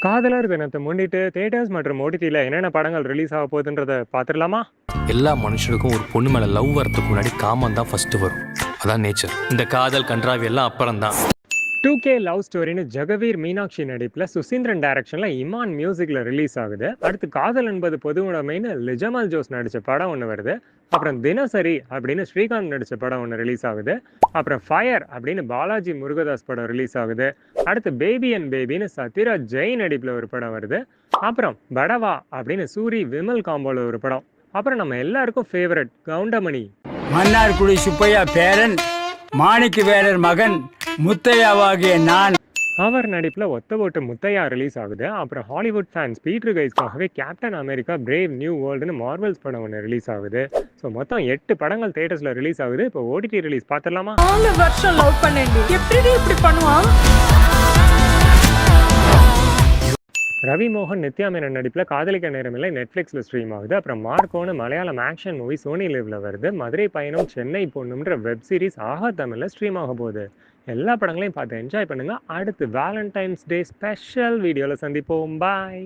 காதலர் தினத்தை முன்னிட்டு தியேட்டர்ஸ் மற்றும் ஓடிடியில் என்னென்ன படங்கள் ரிலீஸ் ஆக போகுதுன்றதை பார்த்துடலாமா? எல்லா மனுஷனுக்கும் ஒரு பொண்ணு மேலே லவ் வரதுக்கு முன்னாடி காமன் தான் ஃபஸ்ட்டு வரும். அதான் நேச்சர். இந்த காதல் கன்றாவி எல்லாம் அப்புறம் தான். 2K லவ் ஸ்டோரின்னு ஜெகவீர் மீனாட்சி நடிப்பில் சுசீந்திரன் டைரக்ஷனில் இமான் மியூசிக்கில் ரிலீஸ் ஆகுது. அடுத்து காதல் என்பது பொது உடைமைன்னு லிஜமல் ஜோஸ் நடித்த படம் ஒன்று வருது. அப்புறம் தினசரி அப்படின்னு ஸ்ரீகாந்த் நடித்த படம் ஒன்று ரிலீஸ் ஆகுது. அப்புறம் ஃபயர் அப்படின்னு பாலாஜி முருகதாஸ் படம் ரிலீஸ் ஆகுது. அடுத்து பேபி அண்ட் பேபின்னு சத்யராஜ் ஜெயின் நடிப்பில் ஒரு படம் வருது. அப்புறம் படவா அப்படின்னு சூரி விமல் காம்போல ஒரு படம். அப்புறம் நம்ம எல்லாருக்கும் ஃபேவரட் கவுண்டமணி மன்னார்குடி சுப்பையா பேரன் மாணிக்க வேலர் மகன் முத்தையாவாகிய நான் அவர் நடிப்பில் ஒத்த ஓட்டு முத்தையா ரிலீஸ் ஆகுது. அப்புறம் ஹாலிவுட் ஃபேன்ஸ் பீட்டர் கைஸ்க்காகவே கேப்டன் அமெரிக்கா பிரேவ் நியூ வேர்ல்டுன்னு மார்வல்ஸ் படம் ஒன்று ரிலீஸ் ஆகுது. ஸோ மொத்தம் 8 படங்கள் தியேட்டர்ஸில் ரிலீஸ் ஆகுது. இப்போ ஓடிடி ரிலீஸ் பார்த்துடலாமா? 4 வருஷம் லவ் பண்ணேன்டி, எப்படி இப்படி பண்ணுவான்? ரவி மோகன் நித்யா மேனன் நடிப்பில் காதலிக்க நேரமில்லை நெட்ஃப்ளிக்ஸில் ஸ்ட்ரீம் ஆகுது. அப்புறம் மார்க்கோன்னு மலையாளம் ஆக்ஷன் மூவி சோனி லிவ்ல வருது. மதுரை பயணம் சென்னை பொண்ணுன்ற வெப் சீரிஸ் ஆஹா தமிழில் ஸ்ட்ரீம் ஆக போகுது. எல்லா படங்களையும் பார்த்து என்ஜாய் பண்ணுங்க. அடுத்து வேலண்டைன்ஸ் டே ஸ்பெஷல் வீடியோவில் சந்திப்போம். பாய்.